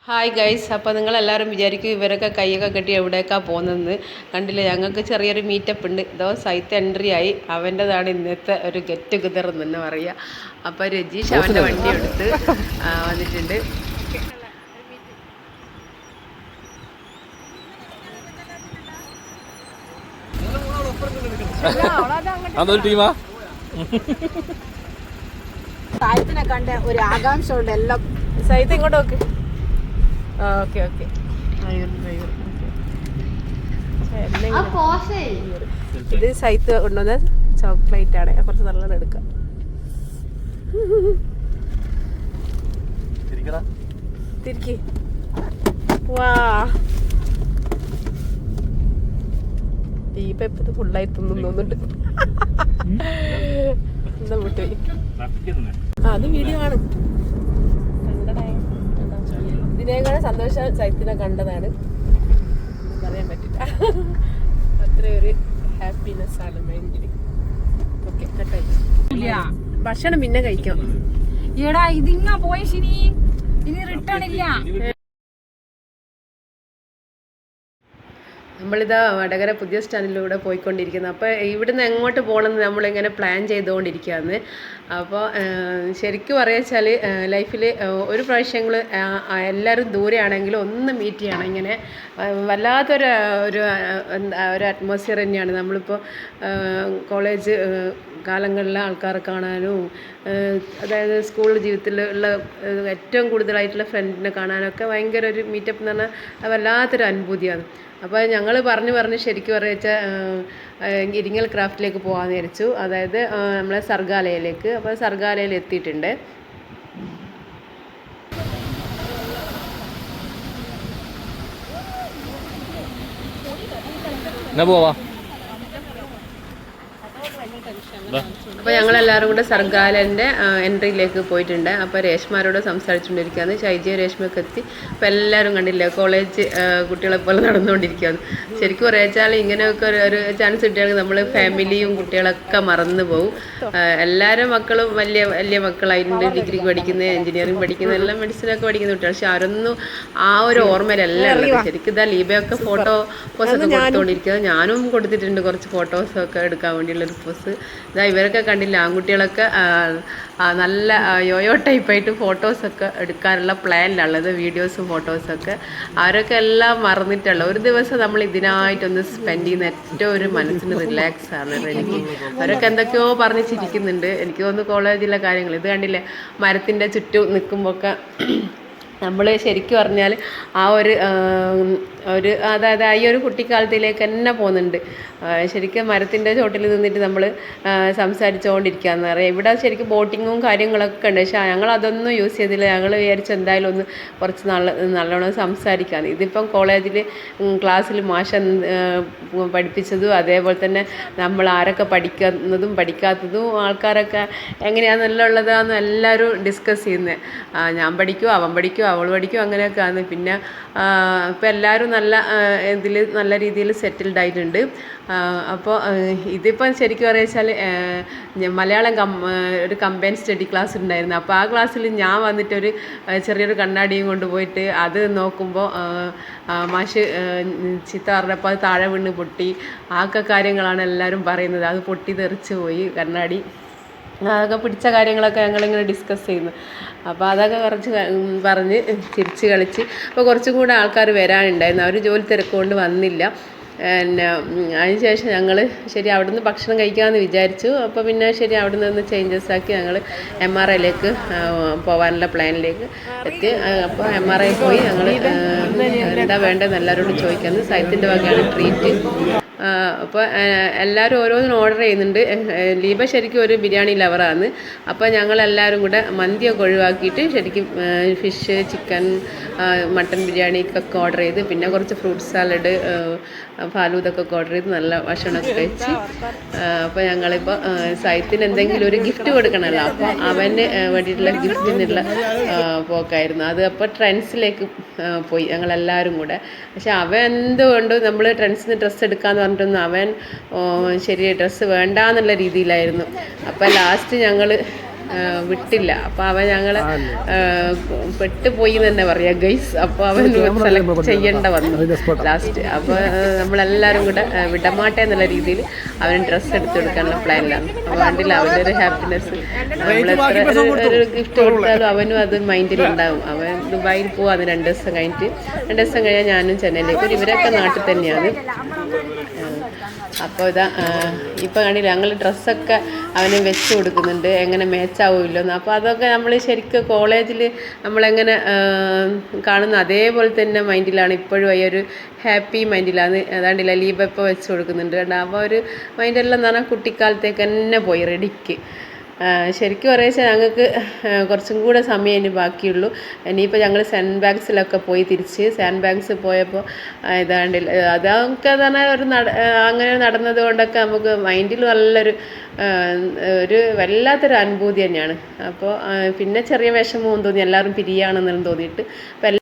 Hi guys, അപ്പോൾ നിങ്ങളെല്ലാവരും വിചാരിക്കും ഇവരൊക്കെ കൈയൊക്കെ കെട്ടി എവിടേക്കാണ് പോകുന്നതെന്ന്. കണ്ടില്ലേ, ഞങ്ങൾക്ക് ചെറിയൊരു മീറ്റപ്പ് ഉണ്ട്. ഇതോ സൈറ്റ് എൻട്രി ആയി. അവൻ്റെതാണ് ഇന്നത്തെ ഒരു ഗെറ്റ് ടുഗദർ എന്ന് തന്നെ പറയുക. അപ്പോൾ രജീഷ് അവൻ്റെ വണ്ടി എടുത്ത് വന്നിട്ടുണ്ട്. സായത്തിനെ കണ്ട ഒരു ആകാംക്ഷ ഉണ്ട് എല്ലാം. സൈറ്റ് ഇങ്ങോട്ട് നോക്ക്. Okay okay. ഇത് സൈത്ത് കൊണ്ടുവന്ന ചോക്ലേറ്റ് ആണ്. കുറച്ച് നല്ലോണം എടുക്കാം. തിരിക്ക്. വാ, ദീപ ഇപ്പത് ഫുള്ളായി തിന്നുന്നുണ്ട്. എന്താ വിട്ടുപോയി. അത് വീഡിയോ ആണ്. ഇതിനേക്കാൾ സന്തോഷം സൈത്തിനെ കണ്ടതാണ്. പറയാൻ പറ്റില്ല. അത്രയൊരു ഹാപ്പിനെസ് ആണ് മൈൻഡിൽ. ഓക്കെ, കട്ടായി. ഭക്ഷണം പിന്നെ കഴിക്കാം. എടാ ഇതിങ്ങ പോയ ശരി, ഇനി റിട്ടേൺ ഇല്ല. നമ്മളിതാ വടകര പുതിയ സ്റ്റാൻഡിലൂടെ പോയിക്കൊണ്ടിരിക്കുന്നത്. അപ്പോൾ ഇവിടുന്ന് എങ്ങോട്ട് പോകണമെന്ന് നമ്മളിങ്ങനെ പ്ലാൻ ചെയ്തുകൊണ്ടിരിക്കുകയാണ്. അപ്പോൾ ശരിക്കും പറയുക ലൈഫിൽ ഒരു പ്രാവശ്യങ്ങൾ എല്ലാവരും ദൂരെയാണെങ്കിലും ഒന്ന് മീറ്റ് ചെയ്യണം. ഇങ്ങനെ വല്ലാത്തൊരു ഒരു അറ്റ്മോസ്ഫിയർ തന്നെയാണ്. നമ്മളിപ്പോൾ കോളേജ് കാലങ്ങളിലെ ആൾക്കാരെ കാണാനും, അതായത് സ്കൂൾ ജീവിതത്തിലുള്ള ഏറ്റവും കൂടുതലായിട്ടുള്ള ഫ്രണ്ടിനെ കാണാനൊക്കെ ഭയങ്കര ഒരു മീറ്റപ്പ് എന്ന് പറഞ്ഞാൽ വല്ലാത്തൊരു അനുഭൂതിയാണ്. അപ്പോൾ ഞങ്ങൾ പറഞ്ഞ് ശരിക്കും പറയുക ഇരിങ്ങൽ ക്രാഫ്റ്റിലേക്ക് പോകാമെന്ന് വിചാരിച്ചു. അതായത് നമ്മളെ സർഗാലയയിലേക്ക്. അപ്പോൾ സർഗാലയയിൽ എത്തിയിട്ടുണ്ട്. അപ്പോൾ ഞങ്ങളെല്ലാവരും കൂടെ സർഗാലൻ്റെ എൻട്രിയിലേക്ക് പോയിട്ടുണ്ട്. അപ്പോൾ രേഷ്മാരോട് സംസാരിച്ചുകൊണ്ടിരിക്കുകയാണ്. ഷൈജിയും രേഷ്മയൊക്കെ എത്തി. അപ്പോൾ എല്ലാവരും കണ്ടില്ലേ, കോളേജ് കുട്ടികളെ പോലെ നടന്നുകൊണ്ടിരിക്കുകയാണ്. ശരിക്കും പറയാച്ചാൽ ഇങ്ങനെയൊക്കെ ഒരു ചാൻസ് കിട്ടുകയാണെങ്കിൽ നമ്മൾ ഫാമിലിയും കുട്ടികളൊക്കെ മറന്നു പോകും. എല്ലാവരും മക്കളും വലിയ വലിയ മക്കളായിട്ടുണ്ട്. ഡിഗ്രിക്ക് പഠിക്കുന്ന, എഞ്ചിനീയറിംഗ് പഠിക്കുന്ന, എല്ലാം മെഡിസിനൊക്കെ പഠിക്കുന്ന കുട്ടികൾ. പക്ഷെ അവരൊന്നും ആ ഒരു ഓർമ്മയിലല്ല ഉള്ളത്. ശരിക്കും ഇതാ ലീബയൊക്കെ പോസൊക്കെ കൊടുത്തുകൊണ്ടിരിക്കുക. ഞാനും കൊടുത്തിട്ടുണ്ട് കുറച്ച് ഫോട്ടോസൊക്കെ എടുക്കാൻ വേണ്ടിയുള്ളൊരു പോസ്. ഇതാ ഇവരൊക്കെ കണ്ടില്ല, ആൺകുട്ടികളൊക്കെ നല്ല യോയോ ടൈപ്പായിട്ട് ഫോട്ടോസൊക്കെ എടുക്കാനുള്ള പ്ലാനിലുള്ളത്. വീഡിയോസും ഫോട്ടോസൊക്കെ അവരൊക്കെ എല്ലാം മറന്നിട്ടുള്ള ഒരു ദിവസം നമ്മൾ ഇതിനായിട്ടൊന്ന് സ്പെൻഡ് ചെയ്യുന്ന ഏറ്റവും ഒരു മനസ്സിന് റിലാക്സ് ആണ് എനിക്ക്. അവരൊക്കെ എന്തൊക്കെയോ പറഞ്ഞ് ചിരിക്കുന്നുണ്ട്. എനിക്ക് തോന്നുന്നു കോളേജിലെ കാര്യങ്ങൾ. ഇത് കണ്ടില്ലേ, മരത്തിൻ്റെ ചുറ്റും നിൽക്കുമ്പോഴൊക്കെ നമ്മൾ ശരിക്കും പറഞ്ഞാൽ ആ ഒരു അതായത് ഈ ഒരു കുട്ടിക്കാലത്തിലേക്ക് തന്നെ പോകുന്നുണ്ട്. ശരിക്കും മരത്തിൻ്റെ ചോട്ടിൽ നിന്നിട്ട് നമ്മൾ സംസാരിച്ചുകൊണ്ടിരിക്കുകയെന്ന് പറയാം. ഇവിടെ ശരിക്കും ബോട്ടിങ്ങും കാര്യങ്ങളൊക്കെ ഉണ്ട്. പക്ഷേ ഞങ്ങളതൊന്നും യൂസ് ചെയ്തില്ല. ഞങ്ങൾ വിചാരിച്ച് എന്തായാലും ഒന്ന് കുറച്ച് നല്ലോണം സംസാരിക്കാമെന്ന്. ഇതിപ്പം കോളേജിൽ ക്ലാസ്സിൽ മാഷ പഠിപ്പിച്ചതും അതേപോലെ തന്നെ നമ്മൾ ആരൊക്കെ പഠിക്കുന്നതും പഠിക്കാത്തതും ആൾക്കാരൊക്കെ എങ്ങനെയാണെന്നെല്ലാം ഉള്ളതാണെന്ന് എല്ലാവരും ഡിസ്കസ് ചെയ്യുന്നത്. ഞാൻ പഠിക്കും, അവൻ പഠിക്കും, അവൾ പഠിക്കും, അങ്ങനെയൊക്കെയാണ്. പിന്നെ ഇപ്പോൾ എല്ലാവരും നല്ല രീതിയിൽ സെറ്റിൽഡ് ആയിട്ടുണ്ട്. അപ്പോൾ ഇതിപ്പം ശരിക്കും പറയുക മലയാളം ഒരു കമ്പൈൻ സ്റ്റഡി ക്ലാസ് ഉണ്ടായിരുന്നു. അപ്പോൾ ആ ക്ലാസ്സിൽ ഞാൻ വന്നിട്ടൊരു ചെറിയൊരു കണ്ണാടിയും കൊണ്ടുപോയിട്ട് അത് നോക്കുമ്പോൾ മാഷ് ചീത്ത പറഞ്ഞപ്പോൾ അത് താഴെ വീണ് പൊട്ടി. ആക്കെ കാര്യങ്ങളാണ് എല്ലാവരും പറയുന്നത്. അത് പൊട്ടി തെറിച്ച് പോയി കണ്ണാടി. അതൊക്കെ പിടിച്ച കാര്യങ്ങളൊക്കെ ഞങ്ങളിങ്ങനെ ഡിസ്കസ് ചെയ്യുന്നു. അപ്പോൾ അതൊക്കെ കുറച്ച് പറഞ്ഞ് ചിരിച്ച് കളിച്ച്. അപ്പോൾ കുറച്ചും കൂടെ ആൾക്കാർ വരാനുണ്ടായിരുന്നു. അവർ ജോലി തിരക്കുകൊണ്ട് വന്നില്ല. പിന്നെ അതിനുശേഷം ഞങ്ങൾ ശരി അവിടുന്ന് ഭക്ഷണം കഴിക്കാമെന്ന് വിചാരിച്ചു. അപ്പോൾ പിന്നെ ശരി അവിടെ നിന്ന് ചേഞ്ചസ് ആക്കി ഞങ്ങൾ MRIയിലേക്ക് പോകാനുള്ള പ്ലാനിലേക്ക് എത്തി. അപ്പോൾ MRI പോയി ഞങ്ങൾ എന്താ വേണ്ടതെന്ന് എല്ലാവരോടും ചോദിക്കുന്നത്. സൈത്തിൻ്റെ വകയാണ് ട്രീറ്റ്. അപ്പോൾ എല്ലാവരും ഓരോന്നിനും ഓർഡർ ചെയ്യുന്നുണ്ട്. ലീബ ശരിക്കും ഒരു ബിരിയാണി ലവറാണ്. അപ്പോൾ ഞങ്ങളെല്ലാവരും കൂടെ മന്തിയൊക്കെ ഒഴിവാക്കിയിട്ട് ശരിക്കും ഫിഷ്, ചിക്കൻ, മട്ടൻ ബിരിയാണിക്കൊക്കെ ഓർഡർ ചെയ്ത്, പിന്നെ കുറച്ച് ഫ്രൂട്ട് സാലഡ്, ഫാലൂദൊക്കെ ഓർഡർ ചെയ്ത് നല്ല ഭക്ഷണമൊക്കെ കഴിച്ച്. അപ്പോൾ ഞങ്ങളിപ്പോൾ സൈത്തിന് എന്തെങ്കിലും ഒരു ഗിഫ്റ്റ് കൊടുക്കണമല്ലോ. അപ്പോൾ അവന് വേണ്ടിയിട്ടുള്ള ഗിഫ്റ്റിനുള്ള പോക്കായിരുന്നു അത്. അപ്പോൾ ട്രെൻഡ്സിലേക്ക് പോയി ഞങ്ങളെല്ലാവരും കൂടെ. പക്ഷെ അവൻ എന്തുകൊണ്ട് നമ്മൾ ട്രെൻഡ്സിന് ഡ്രസ്സ് എടുക്കാമെന്ന് പറഞ്ഞിട്ടൊന്നും അവൻ ശരി ഡ്രസ്സ് വേണ്ട എന്നുള്ള രീതിയിലായിരുന്നു. അപ്പോൾ ലാസ്റ്റ് ഞങ്ങൾ വിട്ടില്ല. അപ്പോൾ അവൻ ഞങ്ങൾ പെട്ടുപോയി എന്ന് തന്നെ പറയാം ഗൈസ്. അപ്പോൾ അവൻ സെലക്ട് ചെയ്യേണ്ട വന്നു ലാസ്റ്റ്. അപ്പോൾ നമ്മളെല്ലാവരും കൂടെ വിടമാട്ടെ എന്നുള്ള രീതിയിൽ അവന് ഡ്രസ്സ് എടുത്ത് കൊടുക്കാനുള്ള പ്ലാനിലാണ്. അപ്പോൾ വണ്ടിയിൽ അവൻ്റെ ഒരു ഹാപ്പിനെസ് നമ്മൾ ഒരു ഗിഫ്റ്റ് കൊടുത്താലും അവനും അത് മൈൻഡിലുണ്ടാവും. അവൻ ദുബായിൽ പോവാന്ന് 2 ദിവസം കഴിഞ്ഞിട്ട്. 2 ദിവസം കഴിഞ്ഞാൽ ഞാനും ചെന്നൈയിലേക്ക്. ഇവരൊക്കെ നാട്ടിൽ തന്നെയാണ്. അപ്പോൾ ഇതാ ഇപ്പോൾ കണ്ടില്ല ഞങ്ങൾ ഡ്രസ്സൊക്കെ അവന് വെച്ച് കൊടുക്കുന്നുണ്ട്, എങ്ങനെ മാച്ചാവില്ലെന്ന്. അപ്പോൾ അതൊക്കെ നമ്മൾ ശരിക്കും കോളേജിൽ നമ്മളെങ്ങനെ കാണുന്ന അതേപോലെ തന്നെ മൈൻഡിലാണ് ഇപ്പോഴും. ഈ ഒരു ഹാപ്പി മൈൻഡിലാണ്. അതാണ്ടില്ല ലീബ ഇപ്പോൾ വെച്ച് കൊടുക്കുന്നുണ്ട് കേട്ടോ. അപ്പോൾ ഒരു മൈൻഡെല്ലാം എന്ന് പറഞ്ഞാൽ കുട്ടിക്കാലത്തേക്ക് തന്നെ പോയി റെഡിക്ക്. ശരിക്കും പറയുക ഞങ്ങൾക്ക് കുറച്ചും കൂടെ സമയം ഇനി ബാക്കിയുള്ളൂ. ഇനിയിപ്പോൾ ഞങ്ങൾ സെൻറ്റ് ബാങ്ക്സിലൊക്കെ പോയി തിരിച്ച് സാൻഡ് ബാങ്ക്സ് പോയപ്പോൾ ഇതാണ്ടില്ല അതൊക്കെ പറഞ്ഞാൽ അങ്ങനെ നടന്നത് കൊണ്ടൊക്കെ നമുക്ക് മൈൻഡിൽ നല്ലൊരു വല്ലാത്തൊരു അനുഭൂതി തന്നെയാണ്. അപ്പോൾ പിന്നെ ചെറിയ വിഷമവും തോന്നി, എല്ലാവരും പിരിയാണെന്നെല്ലാം തോന്നിയിട്ട്. അപ്പോൾ